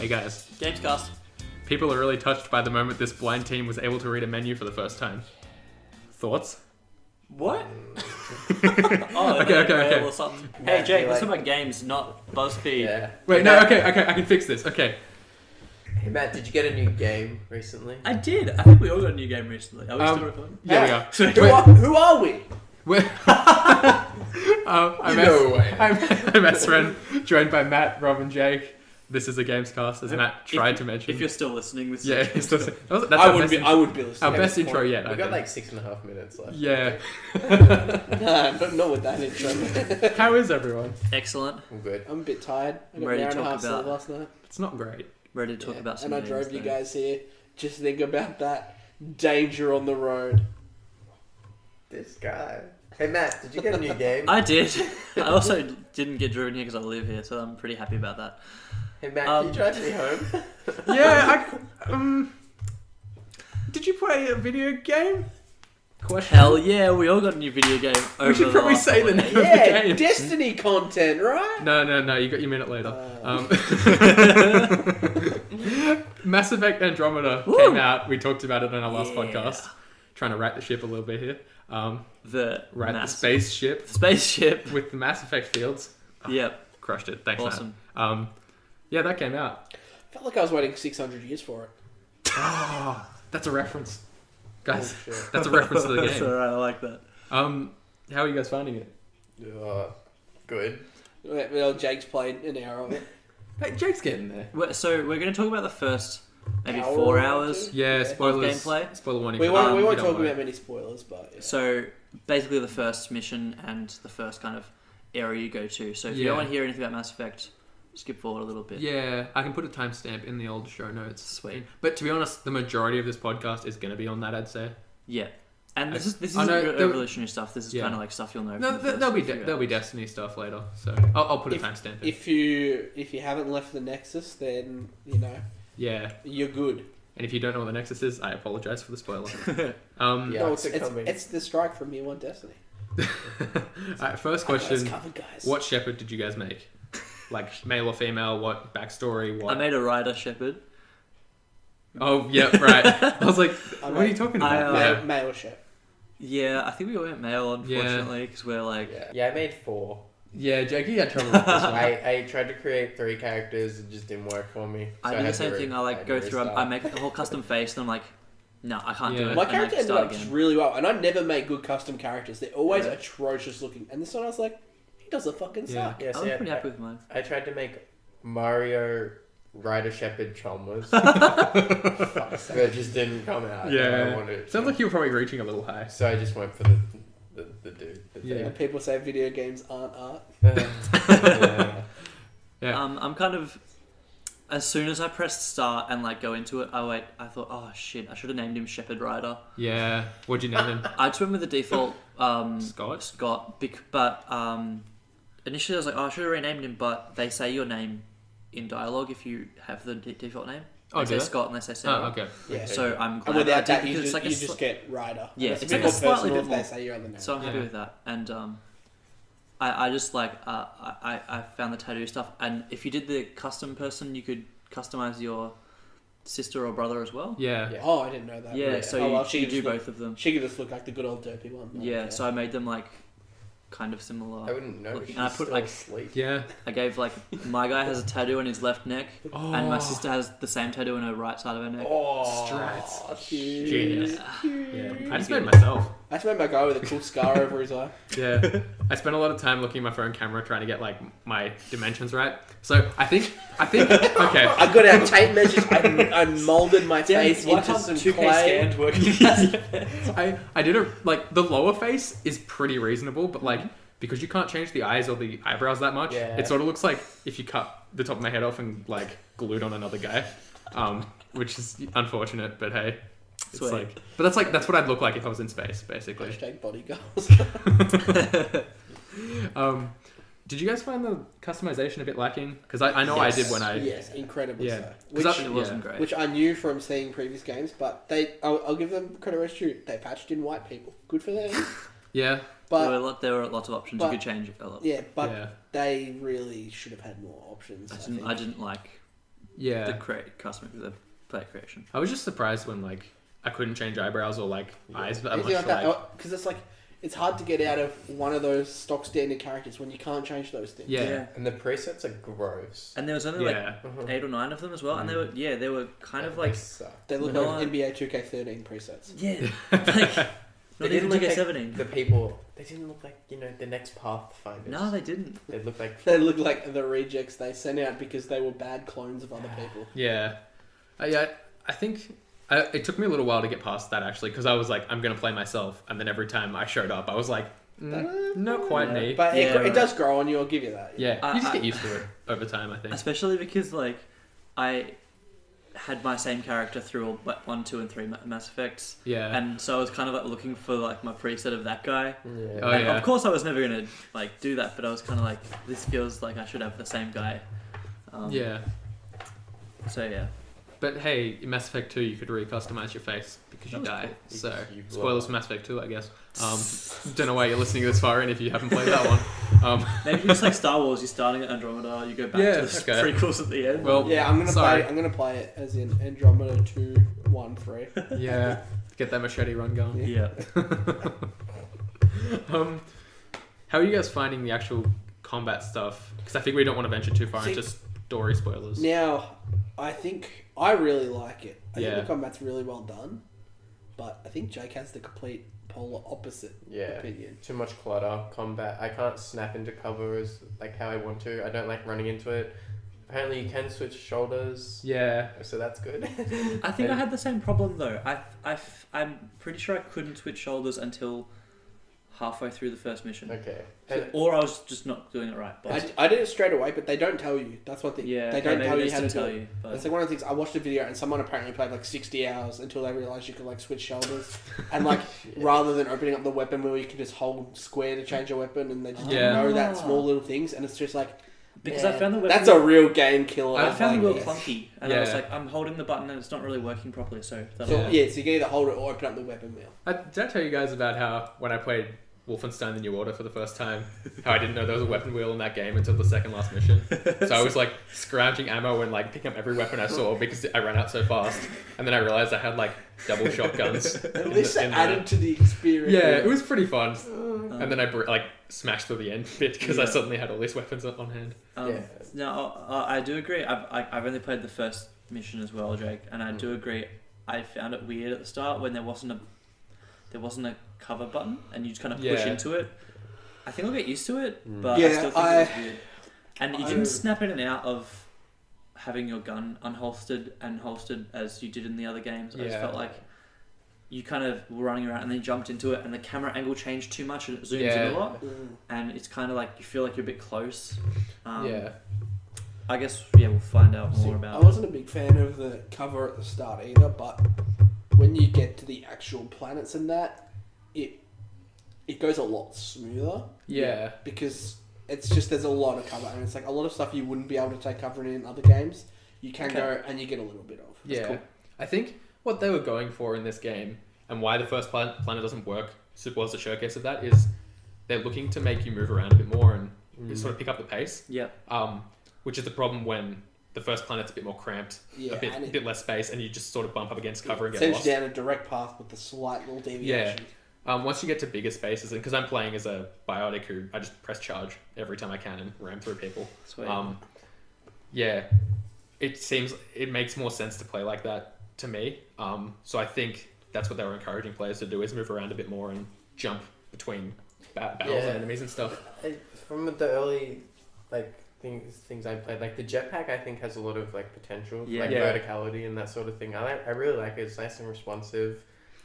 Hey guys. Gamescast. People are really touched by the moment this blind team was able to read a menu for the first time. Thoughts? What? Okay. Or something. Hey Jake, let's talk about games, not BuzzFeed. Yeah. Wait, no, okay, I can fix this. Okay. Hey Matt, did you get a new game recently? I did. I think we all got a new game recently. Are we still recording? Yeah, we are. Who are we? I'm S Ren, joined by Matt, Rob, and Jake. This is a Gamescast, as Matt tried to mention. If you're still listening, this yeah, is that's I would be listening. our best intro yet. We've got like 6.5 minutes left. Yeah. Nah, not with that intro. How is everyone? excellent. I'm good. I'm a bit tired. I got Ready an to hour and a talk half sleep about- last night. It's not great. Ready to talk about some And I games, drove you though. guys here. Just think about that danger on the road. This guy. Hey Matt, did you get a new game? I did. I also didn't get driven here because I live here, so I'm pretty happy about that. Hey Matt, can you drive me home? Yeah, did you play a video game? Question. Hell yeah, we all got a new video game. We should probably say the name of the Yeah, game. Destiny content, right? No, you got your minute later. Mass Effect Andromeda came out. We talked about it on our last podcast. Trying to right the ship a little bit here. The spaceship spaceship with the Mass Effect fields. Yep. Crushed it. Thanks, Awesome. Matt. Yeah, that came out. Felt like I was waiting 600 years for it. Oh, that's a reference, guys. Oh, shit. That's a reference to the That's game. alright, I like that. How are you guys finding it? Good. Well, Jake's played an hour of it. Hey, Jake's getting there. So we're going to talk about the first maybe Hour 4 or hours. two? Yeah, Yeah. spoilers. Gameplay? Spoiler warning. We for won't, that. we If won't you don't talk worry. about many spoilers, but... Yeah. So basically the first mission and the first kind of area you go to. So if you Yeah. don't want to hear anything about Mass Effect, skip forward a little bit. Yeah, I can put a timestamp in the old show notes. Sweet. But to be honest, the majority of this podcast is going to be on that, I'd say. Yeah. And this isn't I know, revolutionary stuff. This is Yeah. kind of like stuff you'll know. No, from the there'll be first few there'll be hours. Destiny stuff later, so I'll put a timestamp in. If you haven't left the Nexus, then, you know, Yeah, you're good. and if you don't know what the Nexus is, I apologize for the spoiler. Yeah, No, it's coming. it's the strike from Year 1 Destiny. Alright, first I got us question: covered, guys. what Shepherd did you guys make? Like male or female? What backstory? What? I made a rider shepherd. Oh, yeah, right. I was like, I what are you made- talking I, about? Male ship. Yeah, I think we all went male, unfortunately, because we're like... Yeah, I made 4. Yeah, Jackie had trouble with this one. I tried to create 3 characters, it just didn't work for me. I So do the had same to thing. I had go to through. I restart. make a whole custom face, and I'm like, no, I can't do Yeah. it. My and character I ended start up again. really well, and I never make good custom characters. They're always Yeah. atrocious looking. And this one I was like, he doesn't fucking Yeah. suck. Yeah, I so was pretty happy with mine. I tried to make Mario Rider Shepherd Chalmers. But it just didn't come out. how I Yeah, wanted it sounds to. like you were probably reaching a little high. So I just went for the dude. The Yeah. And people say video games aren't art. thing. Yeah. Yeah. I'm kind of... As soon as I pressed start and like go into it, I thought, oh shit, I should have named him Shepherd Rider. Yeah. What'd you name him? I just went with the default Scott? but initially I was like, oh, I should have renamed him, but they say your name in dialogue if you have the default name. Oh, they do say they? Scott and they say Sarah. Oh, okay. Yeah. So I'm And glad without I did that, you because just, it's like you just get Rider. Yeah, And it's a like bit a more slightly personal bit if more. they say you're on the name. So I'm happy Yeah. with that. And I just like I found the tattoo stuff, and if you did the custom person, you could customize your sister or brother as well. Yeah. Yeah. Oh, I didn't know that. Yeah, so Oh, you, well, she you could do just look- both of them. She could just look like the good old derpy one. Yeah, so I made them like kind of similar. I wouldn't know. looking. She's And I put still like asleep. Yeah. I gave like my guy has a tattoo on his left neck, Oh. and my sister has the same tattoo on her right side of her neck. Oh, Strats. Genius. Yeah. I just made myself. I just made my guy with a cool scar over his eye. Yeah. I spent a lot of time looking at my phone camera trying to get like my dimensions right. So I think okay. I got out tape measures. I molded my face into some clay. I did like the lower face is pretty reasonable, but like because you can't change the eyes or the eyebrows that much, Yeah. it sort of looks like if you cut the top of my head off and like glued on another guy, which is unfortunate. But hey, it's Sweet. like, but that's what I'd look like if I was in space, basically. Hashtag body goals. Did you guys find the customization a bit lacking? Because I know I did when I Yes, incredibly Yeah. so. 'Cause Which, It wasn't great. which I knew from seeing previous games, but I'll give them credit where it's due. They patched in white people. Good for them. yeah But there were lots of options. but- You could change it a lot. yeah, but yeah they really should have had more options. I think. didn't like Yeah. the player creation. I was just surprised when like I couldn't change eyebrows or like eyes that much. Because it's like it's hard to get out of one of those stock standard characters when you can't change those things. Yeah. And the presets are gross. And there was only like 8 or 9 of them as well, and they were kind of like They look like NBA 2K13 presets. Yeah, like not even like a 17. The people, they didn't look like the next Pathfinders. No, they didn't. They look like the rejects they sent out because they were bad clones of other people. Yeah. I think it took me a little while to get past that actually, because I was like, I'm gonna play myself, and then every time I showed up, I was like, not quite me. But it does grow on you. I'll give you that. Yeah, you just get used to it over time, I think. Especially because like I had my same character through all 1, 2, and 3 Mass Effects. Yeah. And so I was kind of like looking for like my preset of that guy. Yeah. Oh, and yeah. of course I was never gonna like do that, but I was kind of like, this feels like I should have the same guy. Yeah. So yeah. But hey, in Mass Effect 2, you could re-customize your face because you die. Cool. So, You spoilers for Mass Effect 2, I guess. Don't know why you're listening this far in if you haven't played that one. Maybe it's like Star Wars. You're starting at Andromeda, you go back to the prequels at the end. Well, yeah, I'm gonna play it as in Andromeda 2, 1, 3. Yeah, get that machete run going. Yeah. How are you guys finding the actual combat stuff? Because I think we don't want to venture too far into story spoilers. Now, I think I really like it. I think Yeah. the combat's really well done, but I think Jake has the complete polar opposite opinion. Too much clutter, combat. I can't snap into cover as like how I want to. I don't like running into it. Apparently you can switch shoulders. Yeah. So that's good. I think I had the same problem though. I'm pretty sure I couldn't switch shoulders until halfway through the first mission. Okay. Or I was just not doing it right. But I did it straight away, but they don't tell you. That's one thing. yeah, they don't tell you how to tell do it. you. But It's like one of the things. I watched a video and someone apparently played like 60 hours until they realised you could like switch shoulders, and like rather than opening up the weapon wheel, you can just hold square to change your weapon, and they just didn't know that small little things, and it's just like because I found the weapon. That's a real game killer. I found the wheel yes. clunky, and I was like, I'm holding the button and it's not really working properly. So so you can either hold it or open up the weapon wheel. Did I tell you guys about how when I played Wolfenstein: The New Order for the first time, how I didn't know there was a weapon wheel in that game until the second last mission? So I was like scrounging ammo and like picking up every weapon I saw because I ran out so fast, and then I realized I had like double shotguns. At least it added to the experience. Yeah, it was pretty fun. And then I like smashed through the end bit because I suddenly had all these weapons on hand. No, I do agree. I've only played the first mission as well, Jake, and I do agree. I found it weird at the start when there wasn't a cover button and you just kind of push into it. I think I'll get used to it, but I still think it was weird. And you didn't snap in and out of having your gun unholstered and holstered as you did in the other games. I just felt like you kind of were running around and then jumped into it and the camera angle changed too much and it zooms in a lot. And it's kind of like you feel like you're a bit close. I guess, we'll find out more about it. I wasn't a big fan of the cover at the start either, but when you get to the actual planets and that, it goes a lot smoother. Yeah. Because it's just there's a lot of cover and it's like a lot of stuff you wouldn't be able to take cover in other games. You can go and you get a little bit of. That's cool. I think what they were going for in this game and why the first planet doesn't work super well as a showcase of that is they're looking to make you move around a bit more and sort of pick up the pace. Yeah. Which is the problem when the first planet's a bit more cramped, a bit less space, and you just sort of bump up against cover and get lost. Sends you down a direct path with a slight little deviation. Yeah. Once you get to bigger spaces, and because I'm playing as a biotic who I just press charge every time I can and ram through people. Sweet. It makes more sense to play like that to me. So I think that's what they were encouraging players to do is move around a bit more and jump between battles and enemies and stuff. From the early things I played, like the jetpack I think has a lot of like potential, verticality and that sort of thing. I really like it. It's nice and responsive,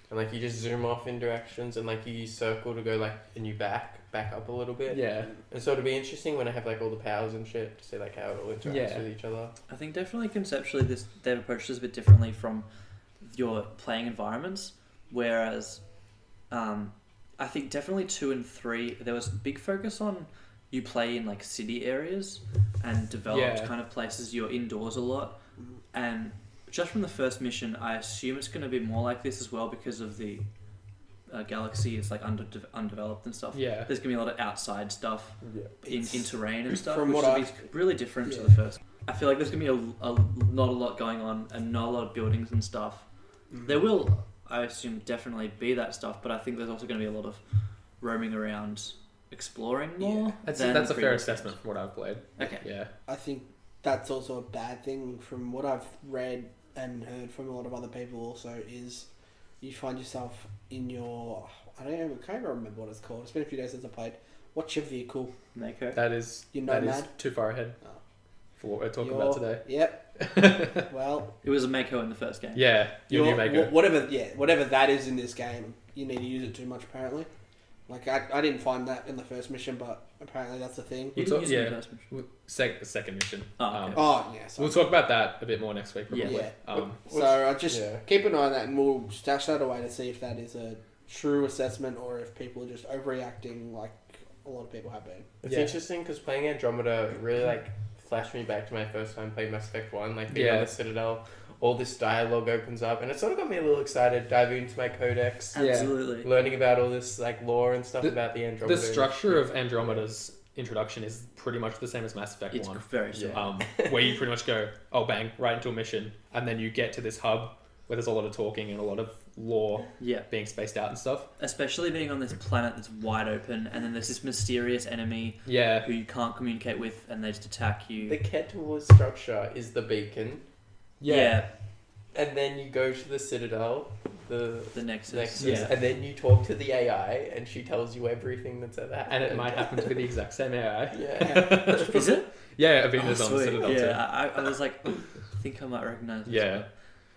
and like you just zoom off in directions and like you use circle to go like and you back up a little bit. Yeah. And so it'll be interesting when I have like all the powers and shit to see like how it all interacts with each other. I think definitely conceptually they've approached this a bit differently from your playing environments, whereas I think definitely 2 and 3 there was a big focus on you play in like city areas and developed kind of places. You're indoors a lot, and just from the first mission, I assume it's going to be more like this as well because of the galaxy is like undeveloped and stuff. Yeah, there's going to be a lot of outside stuff in terrain and stuff, which will be really different to the first. I feel like there's gonna be not a lot going on and not a lot of buildings and stuff. There will, I assume, definitely be that stuff, but I think there's also gonna be a lot of roaming around, exploring more. That's a fair assessment from what I've played. Okay. Yeah. I think that's also a bad thing from what I've read and heard from a lot of other people also is you find yourself in your... I can't even remember what it's called. It's been a few days since I played. What's your vehicle? Mako. That is too far ahead for what we're talking about today. Yep. Well... It was a Mako in the first game. Yeah, your new Mako. Whatever that is in this game, you need to use it too much apparently. Like, I didn't find that in the first mission, but apparently that's a thing. You didn't use it in the first mission? Second mission. Sorry. We'll talk about that a bit more next week, probably. Yeah. So I just keep an eye on that, and we'll stash that away to see if that is a true assessment or if people are just overreacting like a lot of people have been. It's interesting because playing Andromeda really like flashed me back to my first time playing Mass Effect 1, like being on the Citadel. All this dialogue opens up, and it sort of got me a little excited, diving into my codex. Absolutely. Learning about all this like lore and stuff about the Andromeda. The structure of Andromeda's introduction is pretty much the same as Mass Effect 1. It's very similar. Where you pretty much go, bang, right into a mission, and then you get to this hub where there's a lot of talking and a lot of lore being spaced out and stuff. Especially being on this planet that's wide open, and then there's this mysterious enemy who you can't communicate with, and they just attack you. The Keter structure is the beacon. Yeah. And then you go to the Citadel, the Nexus. and then you talk to the AI, and she tells you everything that's ever happened. And it might happen to be the exact same AI. Is it? Yeah, Avina's on the Citadel too. I was like, I think I might recognize it.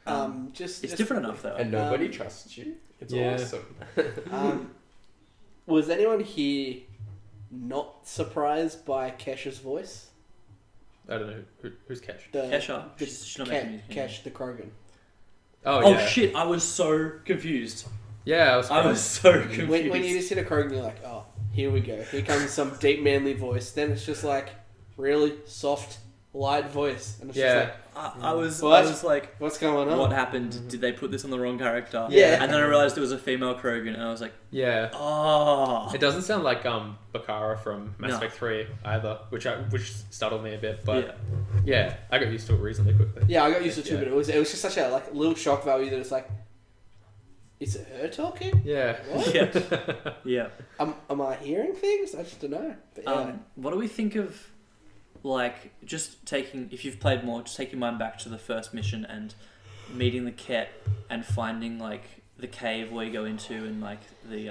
It's different enough though. And nobody trusts you. It's awesome. Was anyone here not surprised by Kesh's voice? I don't know who's Kesh. Kesha. She's not making music. Kesh the Krogan. Oh shit! I was so confused. Yeah, I was so confused. When you just hit a Krogan, you're like, oh, here we go. Here comes some deep manly voice. Then it's just like really soft, light voice, and it's just like. I was like, what's going on? What happened? Did they put this on the wrong character? Yeah. And then I realized it was a female Krogan, and I was like, oh. It doesn't sound like Bakara from Mass Effect 3 either, which startled me a bit. But I got used to it reasonably quickly. Yeah, I got used to it too, but it was just such a like little shock value that it's like, is it her talking? Yeah. What? Yeah. Am I hearing things? I just don't know. But what do we think of? Like, if you've played more, just take your mind back to the first mission and meeting the Ket and finding, like, the cave where you go into and, like, the,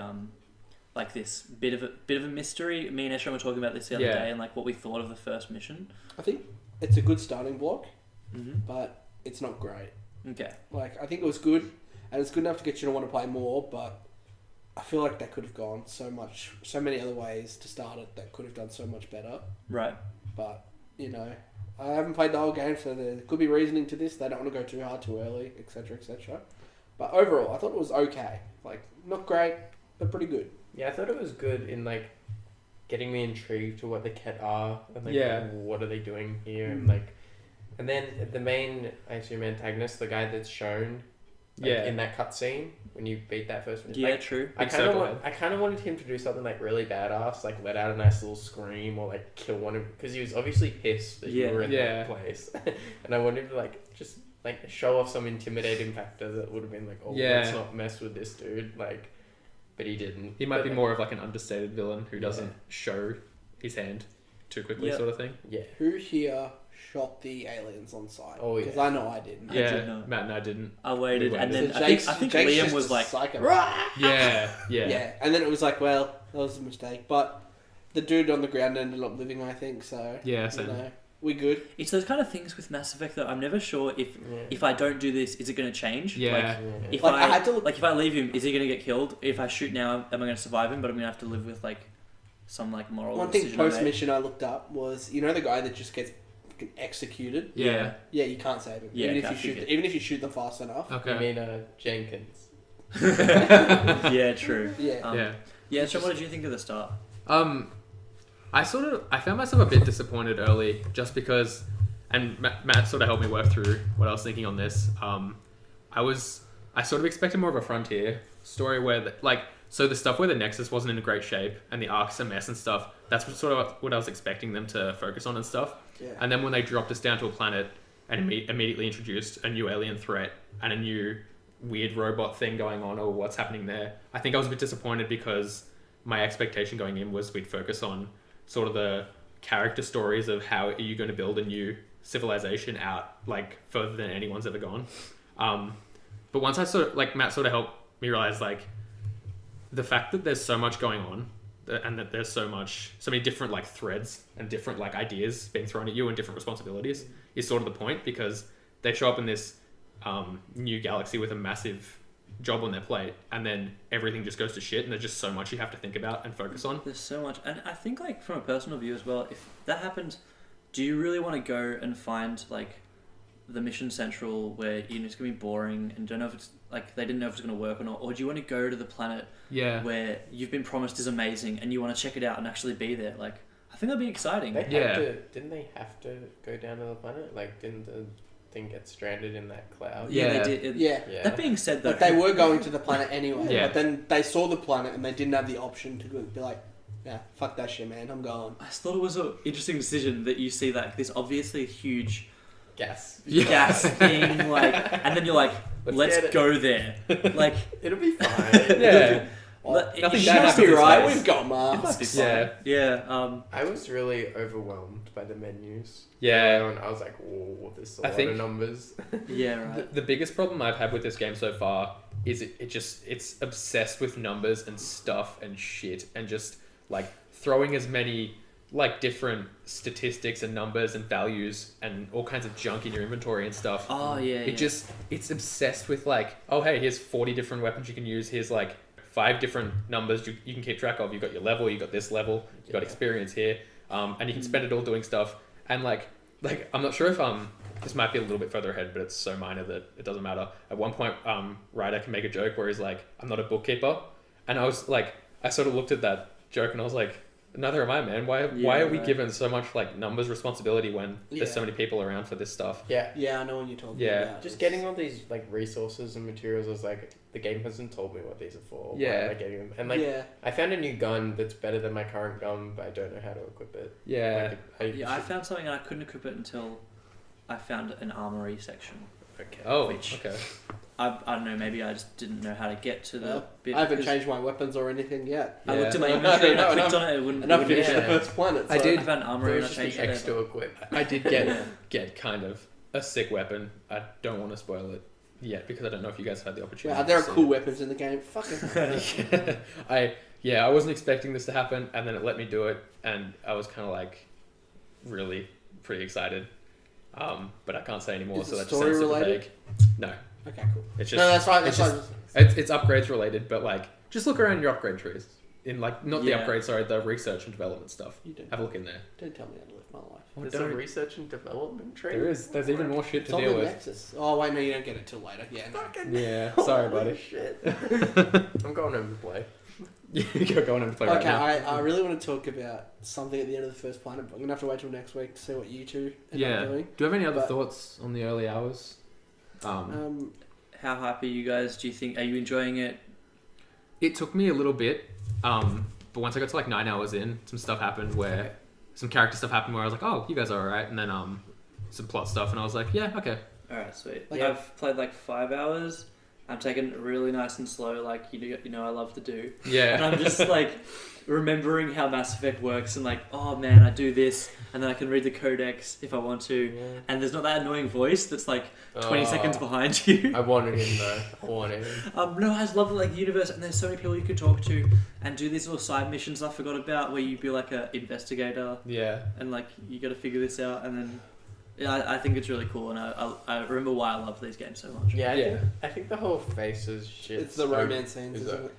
like, this bit of a mystery. Me and Eshram were talking about this the other day and, like, what we thought of the first mission. I think it's a good starting block, but it's not great. Okay. Like, I think it was good, and it's good enough to get you to want to play more, but I feel like that could have gone so many other ways to start it that could have done so much better. Right. But, you know, I haven't played the whole game, so there could be reasoning to this. They don't want to go too hard too early, etc., etc. But overall, I thought it was okay. Like, not great, but pretty good. Yeah, I thought it was good in, like, getting me intrigued to what the Ket are, and, like, what are they doing here, and, like... And then the main, I assume, antagonist, the guy that's shown in that cutscene, when you beat that first one. Yeah, like, true. I kind of wanted him to do something like really badass, like let out a nice little scream or like kill one of, because he was obviously pissed that you were in that place, and I wanted him to like just like show off some intimidating factor that would have been like, let's not mess with this dude, like, but he didn't. He might be more of like an understated villain who doesn't show his hand too quickly, sort of thing. Yeah. Who here shot the aliens on site? Oh, yeah. Because I know I didn't. Yeah, Matt and I didn't. I waited, and then So I think Liam was like, yeah. And then it was like, well, that was a mistake. But the dude on the ground ended up living, I think, so... Yeah, same. You know, we good. It's those kind of things with Mass Effect that I'm never sure if I don't do this, is it going to change? Yeah. If if I leave him, is he going to get killed? If I shoot now, am I going to survive him? But I'm going to have to live with like some like moral One thing post-mission I looked up was, you know the guy that just gets executed? Yeah. Yeah, you can't save him. Yeah, even if you shoot them fast enough. Okay. You mean Jenkins? Yeah, true. Yeah. So what did you think of the start? I found myself a bit disappointed early, just because, and Matt sort of helped me work through what I was thinking on this. I sort of expected more of a Frontier story where So the stuff where the Nexus wasn't in great shape and the Ark's a mess and stuff, that's sort of what I was expecting them to focus on and stuff. Yeah. And then when they dropped us down to a planet and immediately introduced a new alien threat and a new weird robot thing going on or what's happening there, I think I was a bit disappointed because my expectation going in was we'd focus on sort of the character stories of how are you going to build a new civilization out like further than anyone's ever gone. But once I sort of like Matt sort of helped me realize like the fact that there's so much going on and that there's so many different like threads and different like ideas being thrown at you and different responsibilities is sort of the point, because they show up in this new galaxy with a massive job on their plate and then everything just goes to shit and there's just so much you have to think about and focus on. There's so much, and I think like from a personal view as well, if that happens, do you really want to go and find like the mission central where it's gonna be boring and don't know if it's like they didn't know if it's gonna work or not, or do you want to go to the planet where you've been promised is amazing and you want to check it out and actually be there? Like I think that'd be exciting. Didn't they have to go down to the planet? Like didn't the thing get stranded in that cloud? Yeah, they did. Yeah. That being said, though, But they were going to the planet anyway. Yeah. But then they saw the planet and they didn't have the option to be like, yeah, fuck that shit, man. I'm going. I just thought it was an interesting decision that you see like this obviously huge Gas thing, like, and then you're like, let's go there. Like, it'll be fine. Yeah. Nothing bad must be happens, right. guys. We've got It Mars. must be fine. Yeah. I was really overwhelmed by the menus. Yeah. And I was like, "Oh, this is a I lot think- of numbers." Yeah, right. The biggest problem I've had with this game so far is it's obsessed with numbers and stuff and shit and just like throwing as many like different statistics and numbers and values and all kinds of junk in your inventory and stuff. Oh, yeah. It's obsessed with like, oh hey, here's 40 different weapons you can use. Here's like 5 different numbers you can keep track of. You've got your level, you've got this level, you've got experience here, and you can spend it all doing stuff. And like I'm not sure if this might be a little bit further ahead, but it's so minor that it doesn't matter. At one point, Ryder can make a joke where he's like, "I'm not a bookkeeper," and I was like, I sort of looked at that joke and I was like, neither am I, man. Why are we given so much like numbers responsibility when there's so many people around for this stuff? Yeah, I know what you're talking about. Just getting all these like resources and materials is like the game hasn't told me what these are for. Yeah. Why am I getting them? And like I found a new gun that's better than my current gun, but I don't know how to equip it. Yeah. Like, I found something and I couldn't equip it until I found an armory section. Okay. Oh, Which- okay. I don't know, maybe I just didn't know how to get to the bit. I haven't because changed my weapons or anything yet. I looked at my Yeah. inventory and I No, clicked on it, it wouldn't. And I've it wouldn't finished get the it. first planet. I So did. I found armory and I changed the it. extra equip. I did get kind of a sick weapon. I don't want to spoil it yet because I don't know if you guys had the opportunity. yeah, there are to see cool it. weapons in the game. Fucking. I wasn't expecting this to happen, and then it let me do it, and I was kind of like really pretty excited. But I can't say anymore, Is so it that just story sounds super related? vague. No, Okay, cool. it's just No, that's right. it's That's just- right. it's upgrades related, but like just look around your upgrade trees. In like not the Yeah. upgrades, sorry, the research and development stuff. You don't. Have a look in there. Don't tell me how to live my life. There's Don't- a research and development tree. there is. There's even more shit It's to on deal the with. Nexus. Oh wait, no, you don't get it till later. Yeah. No. Fucking Yeah, sorry, holy buddy. Shit. I'm going home to play. You're going and play right Okay, now. I really want to talk about something at the end of the first planet, but I'm gonna have to wait till next week to see what you two end Yeah. up doing. Do you have any other But- thoughts on the early hours? How happy are you guys? Do you think? Are you enjoying it? It took me a little bit, but once I got to like 9 hours in, some stuff happened where some character stuff happened where I was like, oh, you guys are alright, and then some plot stuff, and I was like, yeah, okay. All right, sweet. Like- I've played like 5 hours. I'm taking it really nice and slow, like you know I love to do. And Yeah. I'm just like remembering how Mass Effect works and like, oh man, I do this, and then I can read the codex if I want to. Yeah. And there's not that annoying voice that's like 20 Oh. seconds behind you. I wanted him though. I wanted him. No, I just love like the universe, and there's so many people you can talk to and do these little side missions I forgot about where you be like a investigator Yeah. and like you got to figure this out, and then I think it's really cool, and I remember why I love these games so much. Yeah, I think the whole faces shit. It's the romance scenes, isn't it?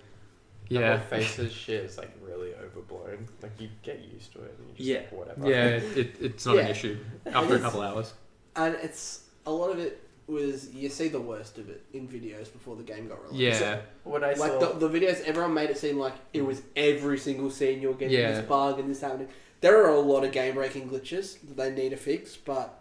The Yeah. whole faces shit is like really overblown. Like you get used to it and you just like, whatever. Yeah, it's not an Yeah. issue after a is. couple hours. And it's a lot of it was you see the worst of it in videos before the game got released. Yeah. What I Like saw. the videos, everyone made it seem like it was every single scene you were getting Yeah. this bug and this happening. There are a lot of game breaking glitches that they need to fix, but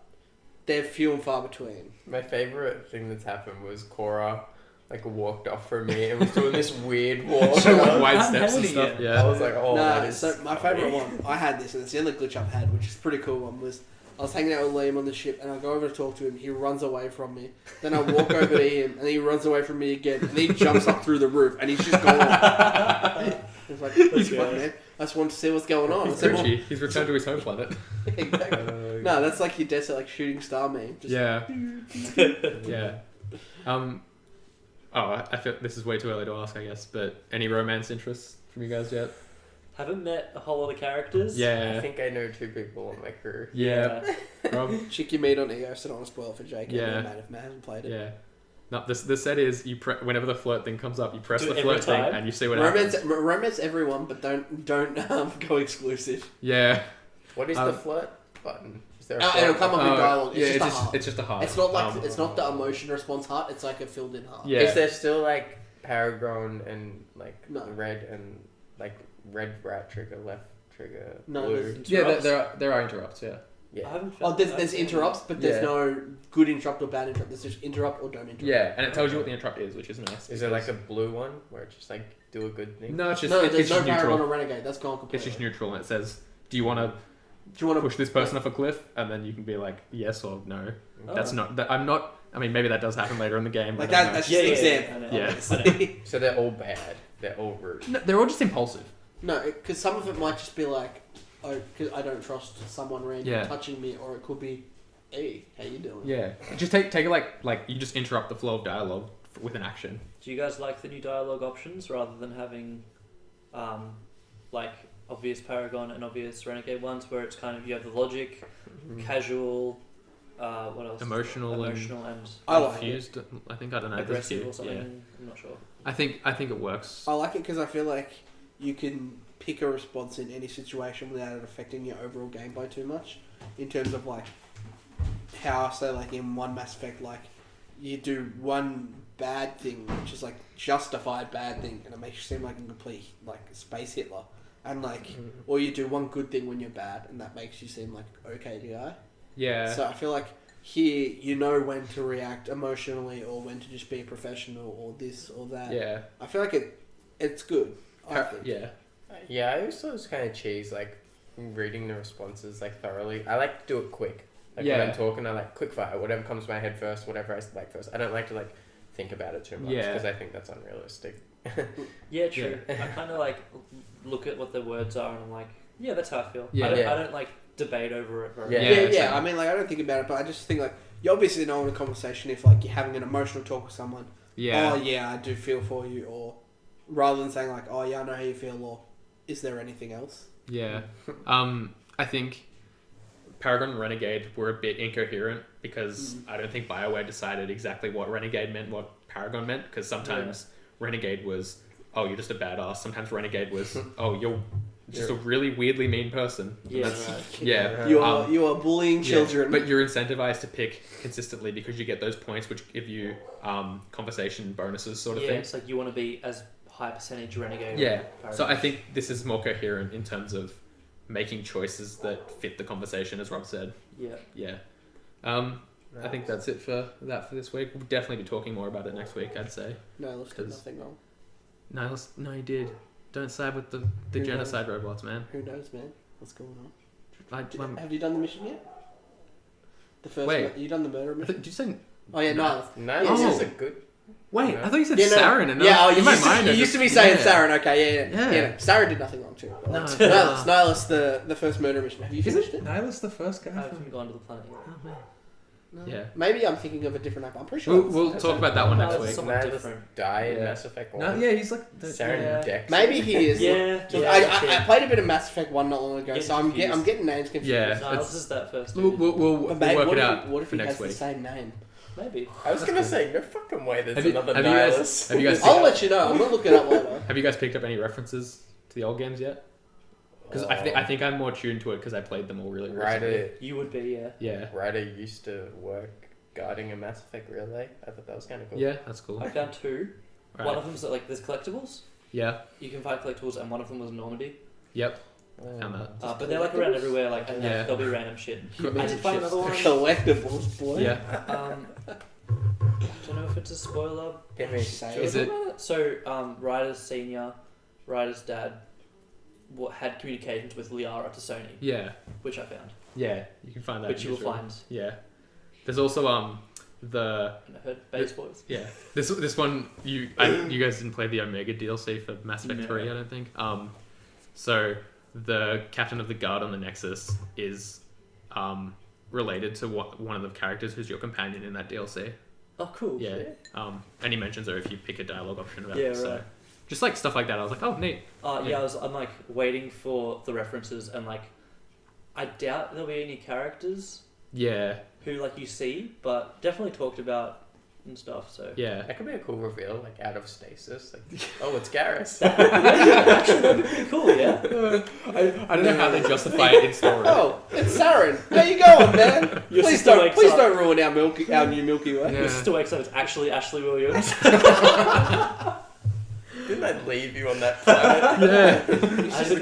they're few and far between. My favorite thing that's happened was Cora like walked off from me and was doing this weird walk. So I wide steps and stuff. Yeah. was like, oh, that is so my favourite one, I had this, and it's the only glitch I've had, which is a pretty cool one, was I was hanging out with Liam on the ship, and I go over to talk to him, he runs away from me. Then I walk over to him, and he runs away from me again, and he jumps up through the roof, and he's just gone. It's like, that's fun, man. I just wanted to see what's going on. He's returned to his home planet. Exactly. No, that's like your desert, like shooting star meme. Just Yeah. Yeah. I feel this is way too early to ask, I guess, but any romance interests from you guys yet? Haven't met a whole lot of characters. Yeah. I think I know 2 people on my crew. Yeah. Rob? chick you meet on EO, so I don't want to spoil it for Jake. Yeah. And Matt if Matt hasn't played it. Yeah. No, the set is whenever the flirt thing comes up, you press Do the it flirt every thing time? and you see what happens. Romance everyone, but don't go exclusive. Yeah. What is the flirt button? Is there a It'll flirt come up button? in dialogue. It's just a heart. It's just a heart. It's not like it's not the emotion response heart. It's like a filled in heart. Yeah. Is there still like Paragon and like No. red and like red right trigger, left trigger, No, blue? there's Yeah, Interrupts? there are interrupts, yeah. I Yeah. haven't. Oh, there's interrupts, but there's Yeah. no good interrupt or bad interrupt. There's just interrupt or don't interrupt. Yeah, and it tells you what the interrupt is, which is nice. Is there like a blue one where it's just like do a good thing? No, it's just, No, it's there's no just Paragon neutral. or Renegade. That's gone completely. It's just neutral, and it says, do you want to Do you want to push this person off a cliff? And then you can be like, yes or no. Oh. That's not, I'm not, I mean, maybe that does happen later in the game. Like I don't that? know. That's just an example. Yeah. So they're all bad. They're all rude. No, they're all just impulsive. No, because some of it might just be like, oh, because I don't trust someone random Yeah. touching me, or it could be, hey, how you doing? Yeah. Just take it like you just interrupt the flow of dialogue with an action. Do you guys like the new dialogue options rather than having, like obvious Paragon and obvious Renegade ones, where it's kind of you have the logic, casual, what else? Emotional and I like it. confused. I think I don't know. aggressive or something. Yeah. I'm not sure. I think it works. I like it because I feel like you can pick a response in any situation without it affecting your overall gameplay too much. In terms of like how, say, like in one Mass Effect, like you do one bad thing, which is like justified bad thing, and it makes you seem like a complete like space Hitler, and like, or you do one good thing when you're bad, and that makes you seem like okay guy. Yeah. So I feel like here you know when to react emotionally or when to just be professional or this or that. Yeah. I feel like it's good. I think. Yeah. Yeah, I also was kind of cheese, like reading the responses like thoroughly. I like to do it quick. Like when Yeah. I'm talking, I like quick fire, whatever comes to my head first, whatever I like first. I don't like to like think about it too much Yeah. because I think that's unrealistic. Yeah, true. I kind of like look at what the words are and I'm like, yeah, that's how I feel. Yeah. I don't like debate over it. Very Yeah. much. Yeah. I mean, like I don't think about it, but I just think like you obviously know in a conversation if like you're having an emotional talk with someone. Yeah. Oh yeah, I do feel for you, or rather than saying like, oh yeah, I know how you feel, or is there anything else? Yeah. I think Paragon and Renegade were a bit incoherent because I don't think BioWare decided exactly what Renegade meant, what Paragon meant, because sometimes Renegade was, oh, you're just a badass. Sometimes Renegade was, oh, you're just a really weirdly mean person. Yeah, That's- right. Yeah. You are bullying children. But you're incentivized to pick consistently because you get those points which give you conversation bonuses sort of Yeah, thing. it's like you want to be as high percentage Renegade. Yeah. or So I Paragon. think this is more coherent in terms of making choices that fit the conversation, as Rob said. Yeah. Yeah. I think that's it for this week. We'll definitely be talking more about it next week, I'd say. No, let's do 'Cause- nothing wrong. No, you did. Don't side with the Who genocide robots, man. Who knows, man? What's going on? I'm- Have you done the mission yet? The first. Wait. You done the murder mission? did you say? Oh yeah, no. No, Yeah, this oh. is a good. Wait, No. I thought you said Yeah, no. Saren. And Yeah, in my used to, mind, you I used just- to be saying yeah. Saren. Okay, yeah. Yeah. No, Saren did nothing wrong too. No, Nihilus, the first murder mission. Have you Is finished it it? Nihilus the first guy? I haven't gone to the planet yet. Oh, man. No. Yeah. Maybe I'm thinking of a different app. I'm pretty sure. We'll talk about that one No, next it's week. something Nihilus different. Die in Yeah. Mass Effect 1. No, yeah, he's like Saren Yeah. Dex. Maybe he is. Yeah. I played a bit of Mass Effect 1 not long ago, Getting so I'm confused. getting names confused. Yeah. No, this is that first. We'll But mate, work what it if out what if for he next has week. the same name? Maybe. I was gonna say, no fucking way. There's Have you another guys Nihilus. I'll let you know. I'm gonna look it up later. Have you guys picked up any references to the old games yet? Because I think I'm more tuned to it because I played them all really recently. Ryder, You would be, yeah. Yeah. Ryder used to work guarding a Mass Effect relay. I thought that was kind of cool. Yeah, that's cool. I found two. Right. One of them's like there's collectibles. Yeah. You can find collectibles, and one of them was Normandy. Yep. Found that. But they're like around everywhere. Like and Yeah. there'll be random shit. You I did find another one. Collectibles, boy. Yeah. don't know if it's a spoiler. Hit me. Is it? So, Ryder's senior, Ryder's dad, had communications with Liara to Sony. Yeah. Which I found. Yeah, you can find that. Which you will find. Yeah. There's also the. And I heard bass voice. Yeah. This one you guys didn't play the Omega DLC for Mass Effect 3, I don't think. So the captain of the guard on the Nexus is related to one of the characters who's your companion in that DLC. Oh, cool. Yeah. And he mentions her if you pick a dialogue option about it. Right. So just like stuff like that, I was like, oh, neat. I'm like waiting for the references, and like I doubt there'll be any characters. Yeah. Who like you see, but definitely talked about and stuff. So yeah, that could be a cool reveal, like out of stasis. Like, oh, it's Garrus. Actually, that'd be pretty cool. Yeah. I don't know how they justify it in story. Oh, it's S Ren. How you going, man? Your please sister don't ruin our new Milky Way. Your sister wakes up. It's actually Ashley Williams. Didn't I leave you on that planet? Yeah.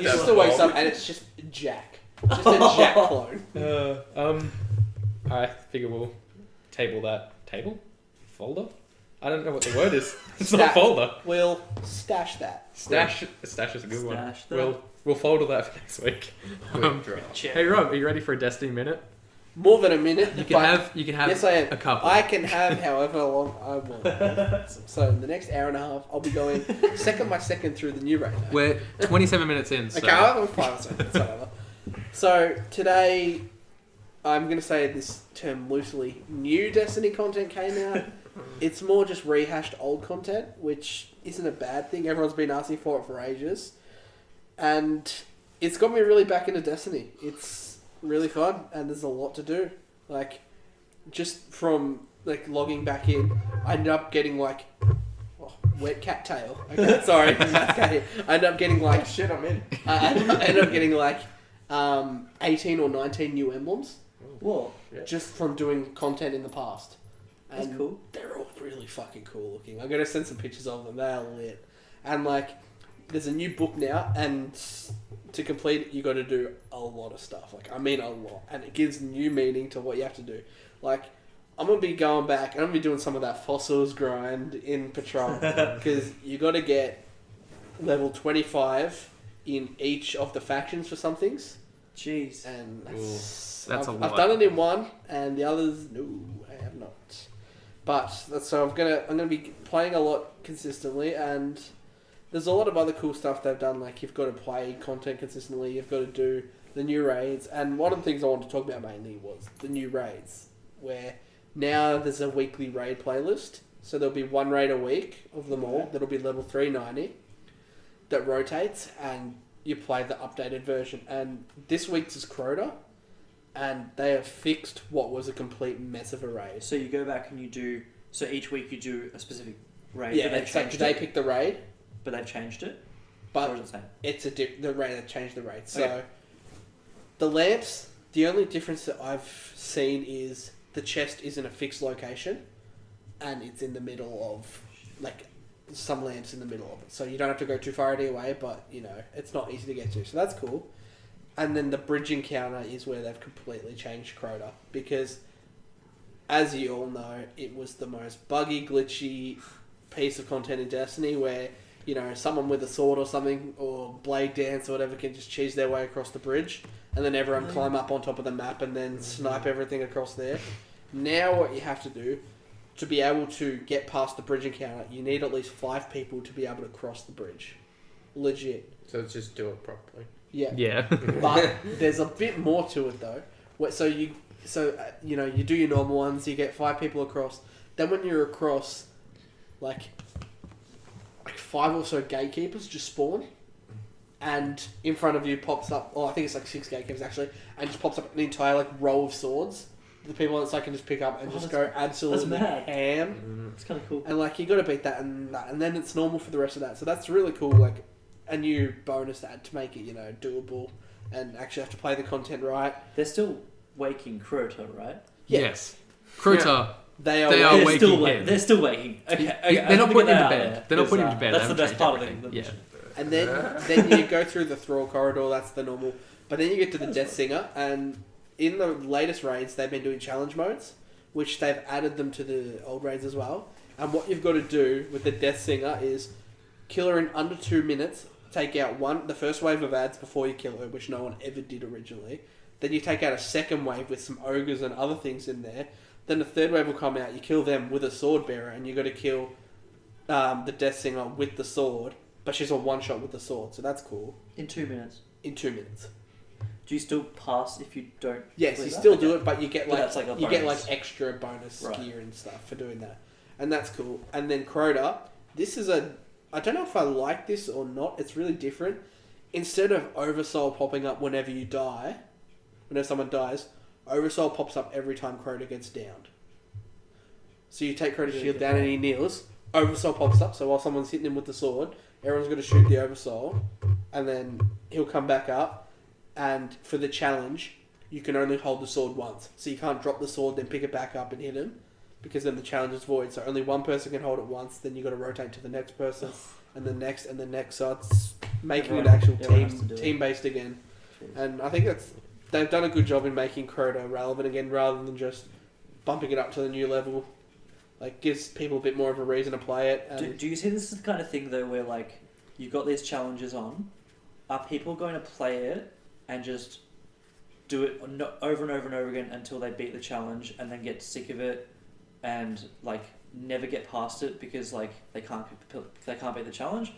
Your sister wakes up and it's just Jack. Just a Jack clone. I figure we'll table that. Table? Folder? I don't know what the word is. It's not a folder. We'll stash that. Stash is a good one. That. We'll folder that for next week. Hey Rob, are you ready for a Destiny minute? More than a minute. You can have yes, I am. a couple. I can have however long I want. So in the next hour and a half, I'll be going second by second through the new raid. We're 27 minutes in. So. Okay, I'll 5 seconds, whatever. So today, I'm going to say this term loosely. New Destiny content came out. It's more just rehashed old content, which isn't a bad thing. Everyone's been asking for it for ages. And it's got me really back into Destiny. It's really fun, and there's a lot to do. Like, just from like logging back in, I ended up getting like wet cat tail. Okay, sorry, I ended up getting like shit. I'm in. I ended up getting like 18 or 19 new emblems. Whoa! Just from doing content in the past. That's cool. They're all really fucking cool looking. I'm gonna send some pictures of them. They're lit. And like, there's a new book now, and to complete it, you got to do a lot of stuff. Like, I mean, a lot, and it gives new meaning to what you have to do. Like, I'm gonna be going back, and I'm gonna be doing some of that fossils grind in Patrol because you got to get level 25 in each of the factions for some things. Jeez, and that's a lot. I've done it in one, and the others, no, I have not. But so I'm gonna be playing a lot consistently, and there's a lot of other cool stuff they've done. Like, you've got to play content consistently, you've got to do the new raids, and one of the things I wanted to talk about mainly was the new raids, where now there's a weekly raid playlist. So there'll be one raid a week of them all that'll be level 390 that rotates, and you play the updated version. And this week's is Crota, and they have fixed what was a complete mess of a raid. So you go back and you do... So each week you do a specific raid. Yeah, it's like they pick the raid. But they've changed it? But or is it the same? It's the raid that changed the raid. So the lamps, the only difference that I've seen is the chest is in a fixed location, and it's in the middle of, like, some lamps in the middle of it. So you don't have to go too far away, but, you know, it's not easy to get to. So that's cool. And then the bridge encounter is where they've completely changed Crota, because, as you all know, it was the most buggy, glitchy piece of content in Destiny where, you know, someone with a sword or something, or blade dance or whatever, can just cheese their way across the bridge, and then everyone climb up on top of the map and then snipe everything across there. Now what you have to do, to be able to get past the bridge encounter, you need at least 5 people to be able to cross the bridge. Legit. So just do it properly. Yeah. But there's a bit more to it though. You do your normal ones, you get 5 people across. Then when you're across, like 5 or so gatekeepers just spawn, and in front of you pops up, I think it's like 6 gatekeepers actually, and just pops up an entire like row of swords. The people on the side can just pick up and just go absolutely ham. It's kind of cool. And like, you got to beat that, and then it's normal for the rest of that. So that's really cool. Like, a new bonus to add to make it, you know, doable, and actually have to play the content right. They're still waking Crota, right? Yeah. Yes. Crota. Yeah. They are waking him. They're still waking. Okay. They're not putting him to bed. They're not putting him to bed. That's the best part of it. Yeah. And then you go through the Thrall corridor. That's the normal. But then you get to the Death Singer, and in the latest raids, they've been doing challenge modes, which they've added them to the old raids as well. And what you've got to do with the Death Singer is kill her in under 2 minutes, take out the first wave of ads before you kill her, which no one ever did originally. Then you take out a second wave with some ogres and other things in there. Then the third wave will come out, you kill them with a sword bearer, and you've got to kill the Death Singer with the sword, but she's a one-shot with the sword, so that's cool. In 2 minutes. In 2 minutes. Do you still pass if you don't? Yes, you still do it, but you get like you get like extra bonus gear and stuff for doing that, and that's cool. And then Crota, this is I don't know if I like this or not. It's really different. Instead of Oversoul popping up whenever you die, whenever someone dies, Oversoul pops up every time Crota gets downed. So you take Crota's shield down and he kneels. Oversoul pops up, so while someone's hitting him with the sword, everyone's going to shoot the Oversoul, and then he'll come back up. And for the challenge, you can only hold the sword once. So you can't drop the sword, then pick it back up and hit him, because then the challenge is void. So only one person can hold it once, then you got to rotate to the next person, and the next, and the next. So it's making it actual team-based again. And I think they've done a good job in making Crota relevant again, rather than just bumping it up to the new level. Like, gives people a bit more of a reason to play it. Do you see this is the kind of thing, though, where, like, you've got these challenges on? Are people going to play it and just do it over and over and over again until they beat the challenge and then get sick of it and, like, never get past it because, like, they can't beat the challenge?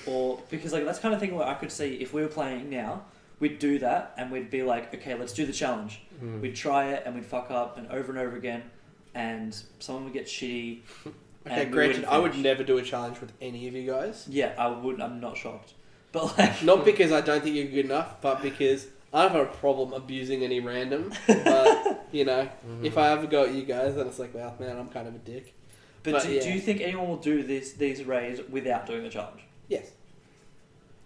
Or because, like, that's the kind of thing where I could see if we were playing now, we'd do that and we'd be like, okay, let's do the challenge. We'd try it and we'd fuck up and over over again, and someone would get shitty. Okay, granted, I would never do a challenge with any of you guys. Yeah, I would. I'm not shocked. But, like, not because I don't think you're good enough, but because I don't have a problem abusing any random. But, you know, if I ever go at you guys, then it's like, well, man, I'm kind of a dick. But do you think anyone will do these raids without doing the challenge? Yes.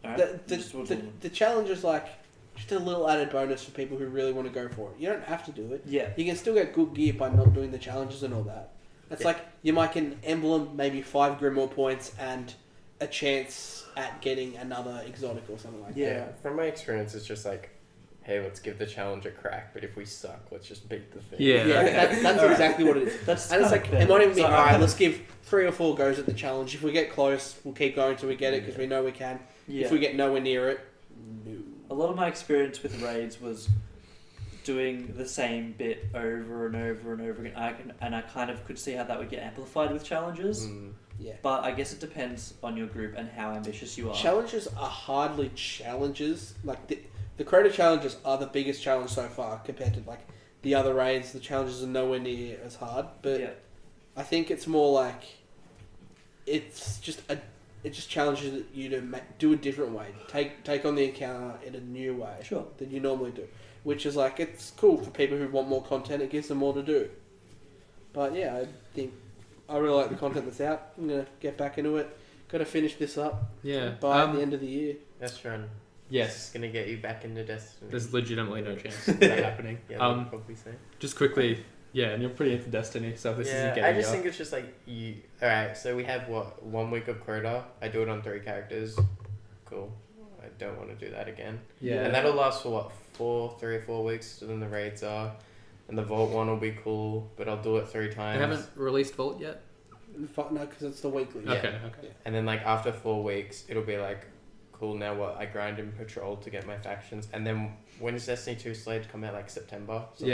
Alright. The challenge is like just a little added bonus for people who really want to go for it. You don't have to do it. Yeah. You can still get good gear by not doing the challenges and all that. It's like you might get an emblem, maybe 5 Grimoire points, and a chance at getting another exotic or something like that. Yeah, from my experience, it's just like, hey, let's give the challenge a crack, but if we suck, let's just beat the thing. Yeah, that's exactly what it is. And it's like, it might even be, alright, let's give 3 or 4 goes at the challenge. If we get close, we'll keep going till we get it, because we know we can. Yeah. If we get nowhere near it, no. A lot of my experience with raids was doing the same bit over and over and over again. I kind of could see how that would get amplified with challenges. Yeah. But I guess it depends on your group and how ambitious you are. Challenges are hardly challenges. Like, the Crota challenges are the biggest challenge so far compared to, like, the other raids. The challenges are nowhere near as hard. But I think it's more like, it just challenges you to do a different way. Take on the encounter in a new way than you normally do. Which is like, it's cool for people who want more content. It gives them more to do. But yeah, I think I really like the content that's out. I'm going to get back into it. Got to finish this up by the end of the year. S Ren. Yes. It's going to get you back into Destiny. There's legitimately no chance of that happening. Probably so. Just quickly, and you're pretty into Destiny, so this isn't getting I just think it's just like, alright, so we have 1 week of Crota. I do it on 3 characters. Cool. I don't want to do that again. Yeah. And that'll last for 3 or 4 weeks, then the raids are. And the Vault one will be cool, but I'll do it 3 times. They haven't released Vault yet? No, because it's the weekly. Yeah. Okay. And then, like, after 4 weeks, it'll be like, cool, now what? I grind in Patrol to get my factions. And then, when is Destiny 2 slated to come out? Like, September? So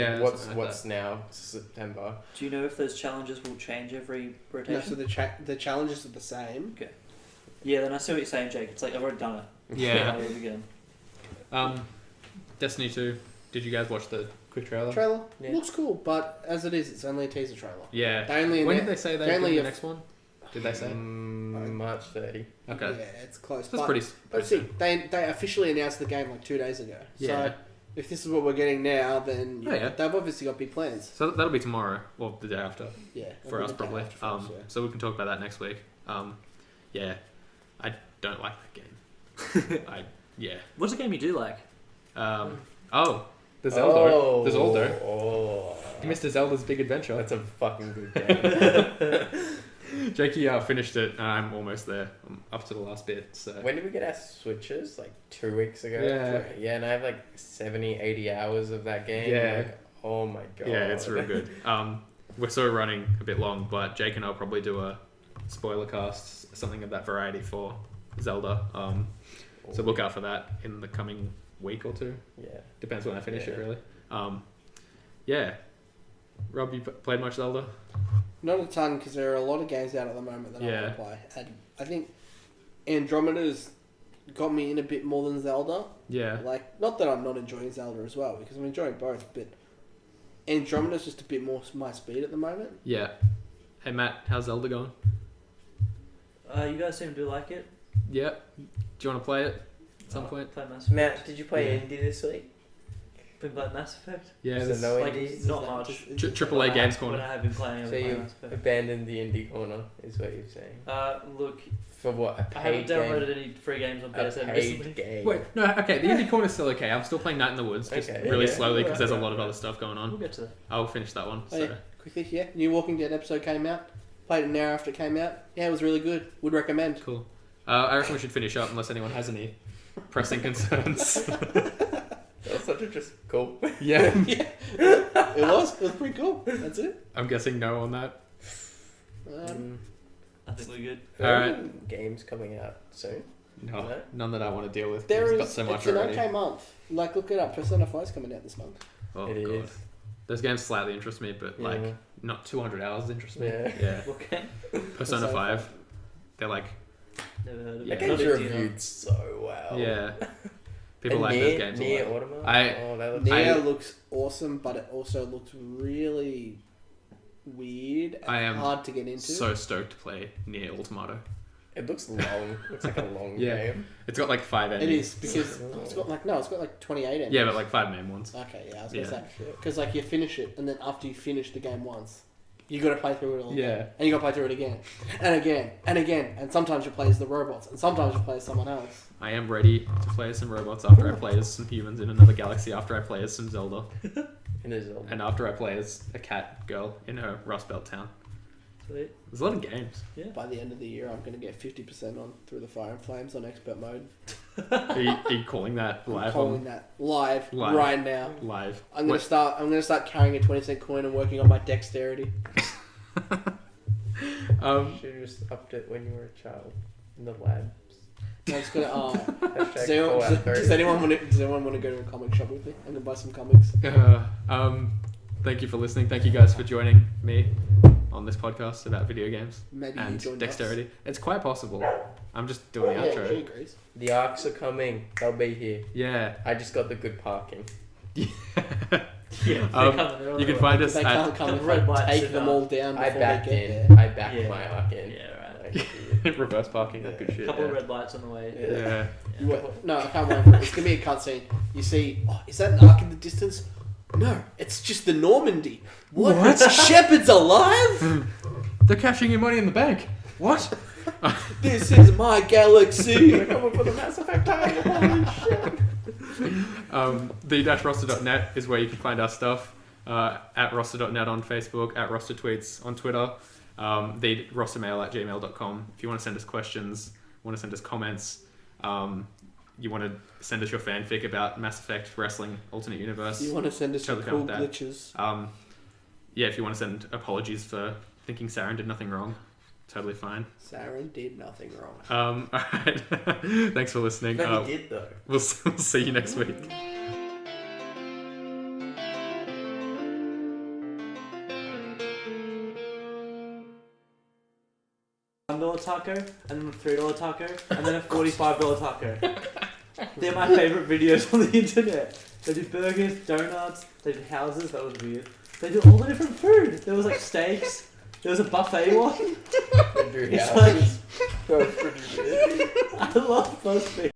what's now? September. Do you know if those challenges will change every rotation? No, so the challenges are the same. Okay. Yeah, then I see what you're saying, Jake. It's like, I've already done it. Yeah. Again. Destiny 2, did you guys watch the quick trailer? Looks cool, but as it is, it's only a teaser trailer. Yeah. When did they say they were doing the next one? Did they say? March 30. Okay. Yeah, it's close. That's pretty see, they officially announced the game like 2 days ago. Yeah. So if this is what we're getting now, then they've obviously got big plans. So that'll be tomorrow, or the day after. Yeah. For us, probably. So we can talk about that next week. Yeah. I don't like that game. What's a game you do like? The Zelda. The Zelda. Oh. You missed Zelda's Big Adventure. That's a fucking good game. Jakey finished it. I'm almost there. I'm up to the last bit. So. When did we get our Switches? Like 2 weeks ago? Yeah. And I have like 70, 80 hours of that game. Yeah. Like, oh my god. Yeah, it's real good. we're sort of running a bit long, but Jake and I'll probably do a spoiler cast, something of that variety for Zelda. So look out for that in the coming week or two. Yeah. Depends when I finish it, really. Yeah. Rob, you played much Zelda? Not a ton, because there are a lot of games out at the moment that I want to play. And I think Andromeda's got me in a bit more than Zelda. Yeah. Like, not that I'm not enjoying Zelda as well, because I'm enjoying both, but Andromeda's just a bit more my speed at the moment. Yeah. Hey Matt, how's Zelda going? You guys seem to like it. Yeah. Do you want to play it at some point? Play Mass Effect. Matt, did you play Indie this week? Been playing Mass Effect? Yeah. So no like, indies? not much. AAA Games Corner. When I have been playing, So you Mass Effect. abandoned the indie corner, is what you're saying? Look, For what? A I haven't paid game? downloaded any free games on A PSN paid recently. game. Wait, no, okay, the indie corner's still okay. I'm still playing Night in the Woods, just Okay. really Yeah. slowly because there's a Yeah. lot of other stuff going We'll on. get to that. I'll finish that one. Oh, So. yeah. Quickly, new Walking Dead episode came out. Played it an hour after it came out. Yeah, it was really good. Would recommend. Cool. I reckon we should finish up unless anyone has any pressing concerns. That was such a just cool. Yeah. Yeah, it was pretty cool. That's it. I'm guessing no on that. I think we're good. Alright. Games coming out soon. No, No? none that I want to deal with. There We've is. got so much It's an already. okay month. Like, look it up. Persona 5's coming out this month. Oh It god. is. Those games slightly interest me, but like Yeah. not 200 hours interest me. Yeah. Yeah. Okay. Persona 5. They're like, Never heard of Yeah. it. That Not game's a big deal. reviewed so well. yeah. People And like Nier, those games a Nier lot. Automata? I- Oh, that looks Nier I- looks awesome, but it also looks really weird and I am hard to get into. So stoked to play Nier Automata. It looks long. Looks like a long Yeah. game. It's got like 5 it endings. is, because it's got like 28 endings. Yeah, but like 5 main ones. Okay, yeah, I was going Yeah. to say. Because like you finish it, and then after you finish the game once, you got to play through it all again. Yeah. And you got to play through it again. And again. And again. And sometimes you play as the robots. And sometimes you play as someone else. I am ready to play as some robots after I play as some humans in another galaxy, after I play as some Zelda, It is long. and after I play as a cat girl in her Rust Belt town. Sweet. There's a lot of games. Yeah. By the end of the year, I'm going to get 50% on Through the Fire and Flames on expert mode. Are you calling that I'm live? calling that live Live. right now. Live. I'm going to start carrying a 20-cent coin and working on my dexterity. Should have just upped it when you were a child in the labs. No, it's gonna, Hashtag does, Fallout 3. does anyone want to go to a comic shop with me? I'm going to buy some comics. Thank you for listening. Thank you guys for joining me on this podcast about video games Maybe you and join dexterity. It's quite possible. I'm just doing the Yeah, outro. she agrees. The arcs are coming. They'll be here. Yeah. I just got the good parking. Yeah. They're coming, they're on You the can way. find us They at can't come the if red I lights take are them down. all down I before backed they get in. there. I backed Yeah. my arc in. Yeah, right. Like, reverse parking. That good shit. Couple yeah. of red lights on the way. Yeah. You wait, no, I can't wait for it. It's going to be a cutscene. You see, oh, is that an arc in the distance? No, it's just the Normandy. What? Shepard's alive? They're cashing your money in the bank. What? This is my galaxy. We're coming for the Mass Effect title. Holy shit. The-roster.net is where you can find our stuff. At roster.net on Facebook, at roster tweets on Twitter, the rostermail@gmail.com. If you want to send us questions, want to send us comments, you want to send us your fanfic about Mass Effect Wrestling Alternate Universe. You want to send us some Totally cool fine with glitches. Yeah, if you want to send apologies for thinking Saren did nothing wrong, totally fine. Saren did nothing wrong. Alright. Thanks for listening. No, he did though. We'll see you next week. $1 taco, and then a $3 taco, and then a $45 taco. They're my favourite videos on the internet. They did burgers, donuts, they did houses, that was weird. They did all the different food. There was like steaks, there was a buffet one. They drew It's houses. like, That was pretty good. I love BuzzFeed.